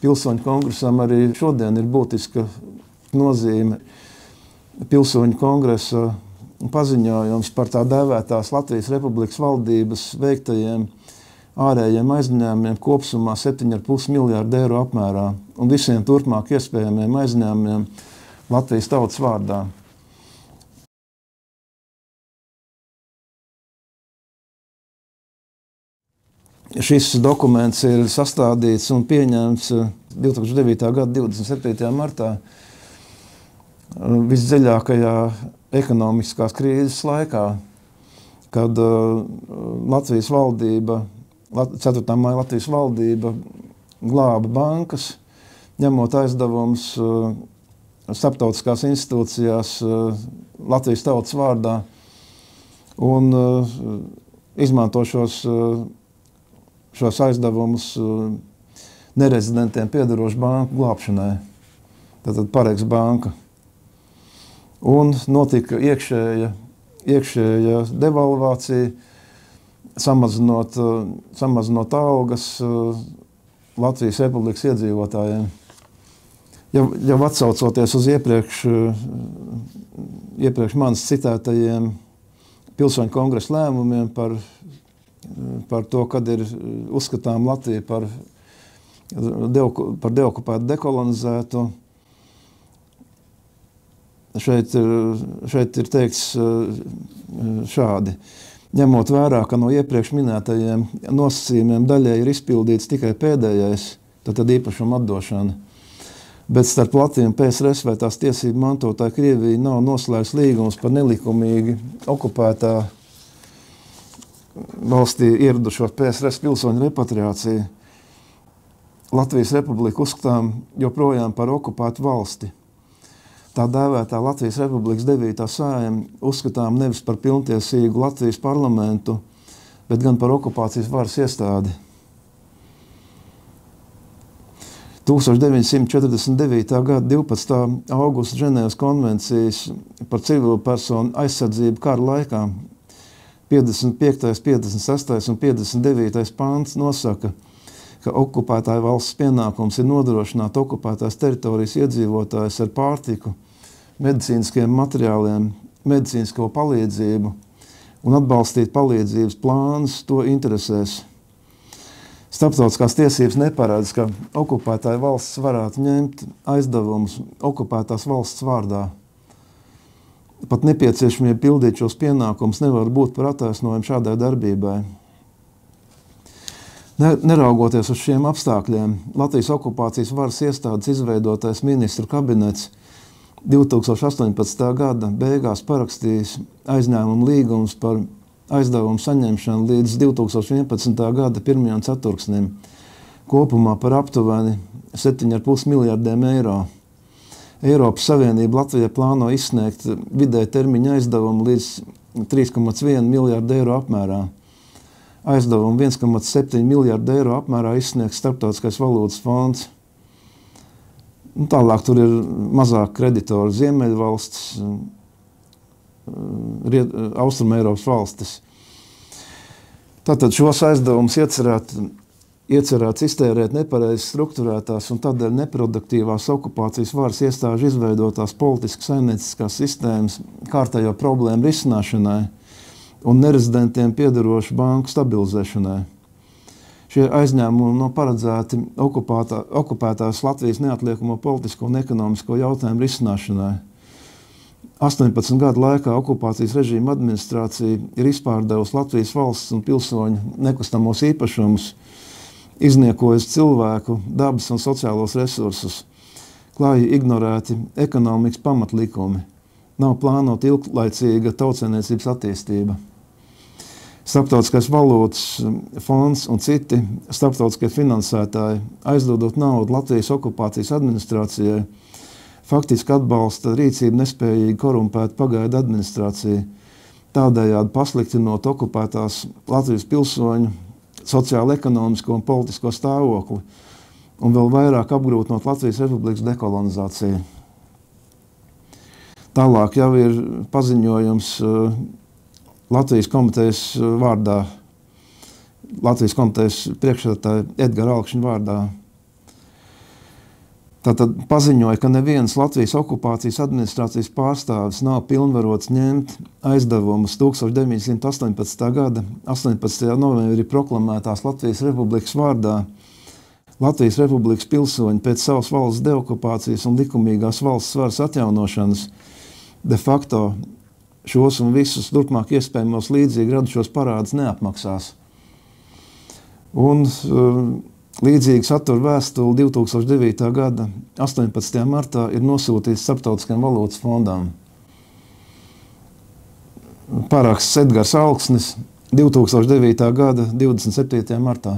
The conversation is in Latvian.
Pilsoņu kongresam arī šodien ir būtiska nozīme. Pilsoņu kongresa paziņojums par tā dēvētās Latvijas Republikas valdības veiktajiem ārējiem aizņēmumiem kopsumā 7,5 miljārdu eiro apmērā un visiem turpmāk iespējamiem aizņēmumiem Latvijas tautas vārdā. Šis dokuments ir sastādīts un pieņemts 2009. Gada 27. martā visdziļākajā ekonomiskās krīzes laikā, kad Latvijas valdība, 4. maija Latvijas valdība glāba bankas, ņemot aizdevumus starptautiskās institūcijās Latvijas tautas vārdā un izmanto šos aizdevumus nerezidentiem piederošu banku glābšanai. Tātad Pareks banka. Un notika iekšēja devalvācija, samazinot algas Latvijas Republikas iedzīvotājiem. Jau atsaucoties uz iepriekš manis citētajiem Pilsoņu kongresa lēmumiem par to, kad ir uzskatām Latviju par deokupētu, dekolonizētu. Šeit ir teikts šādi. Ņemot vērā, ka no iepriekš minētajiem nosacījumiem daļai ir izpildīts tikai pēdējais, tad īpašuma atdošana. Bet starp Latviju un PSRS vai tās tiesību mantotāju Krievija nav noslēgts līgums par nelikumīgi okupētā valstī ieradušo PSRS pilsoņu repatriāciju. Latvijas Republika uzskatām joprojām par okupētu valsti. Tā dēvētā Latvijas Republikas 9. Saeima uzskatām nevis par pilntiesīgu Latvijas parlamentu, bet gan par okupācijas varas iestādi. 1949. Gada 12. augusta Ženēvas konvencijas par civilu personu aizsardzību kara laikā 55., 56. un 59. pāns nosaka, ka okupētāja valsts pienākums ir nodrošināt okupētās teritorijas iedzīvotājus ar pārtiku, medicīniskiem materiāliem, medicīnisko palīdzību un atbalstīt palīdzības plānus to interesēs. Starptautiskās tiesības neparedz, ka okupētāja valsts varētu ņemt aizdevumus okupētās valsts vārdā. Pat nepieciešamība pildīt šos pienākumus nevar būt par attaisnojumu šādai darbībai. Neraugoties uz šiem apstākļiem, Latvijas okupācijas varas iestādes izveidotais ministru kabinets 2018. Gada beigās parakstījis aizņēmumu līgumus par aizdevumu saņemšanu līdz 2011. Gada 1. ceturksnim, kopumā par aptuveni 7,5 miljardiem eiro. Eiropas Savienība Latvijai plāno izsniegt vidēja termiņa aizdevumu līdz 3,1 miljārdu eiro apmērā. Aizdevumu 1,7 miljārdu eiro apmērā izsniegs Starptautiskais valūtas fonds. Tālāk tur ir mazāk kreditori Ziemeļvalstis, Austrumeiropas valstis. Tātad šos aizdevumus iecerēts iztērēt nepareizi strukturētās un tādēļ neproduktīvās okupācijas varas iestāžu izveidotās politiskas saimnieciskās sistēmas kārtējo problēmu risināšanai un nerezidentiem piederošu banku stabilizēšanai. Šie aizņēmumi nav paredzēti okupētās Latvijas neatliekamo politisko un ekonomisko jautājumu risināšanai. 18 gadu laikā okupācijas režīma administrācija ir izpārdevusi Latvijas valsts un pilsoņu nekustamos īpašumus, izniekojusi cilvēku, dabas un sociālos resursus, klāji ignorēti ekonomikas pamatlikumi, nav plānota ilglaicīga tautsaimniecības attīstība. Starptautiskais valūtas fonds un citi starptautiskie finansētāji, aizdodot naudu Latvijas okupācijas administrācijai, faktiski atbalsta rīcību nespējīgi korumpētu pagaidu administrāciju, tādējādi pasliktinot okupētās Latvijas pilsoņu sociālo-ekonomisko un politisko stāvokli un vēl vairāk apgrūtinot Latvijas Republikas dekolonizāciju. Tālāk jau ir paziņojums Latvijas komitejas vārdā, Latvijas komitejas priekšsēdētāja Edgara Alkšņa vārdā. Tātad paziņoja, ka nevienas Latvijas okupācijas administrācijas pārstāvis nav pilnvarots ņemt aizdevumus 1918. gada 18. novembrī proklamētās Latvijas Republikas vārdā Latvijas Republikas pilsoņi pēc savas valsts deokupācijas un likumīgās valsts varas atjaunošanas de facto šos un visus turpmāk iespējamos līdzīgi radušos parādus neapmaksās. Un līdzīgi satura vēstuli 2009. gada 18. martā ir nosūtīts Starptautiskajam valūtas fondam. Paraksts Edgars Alksnis 2009. gada 27. martā.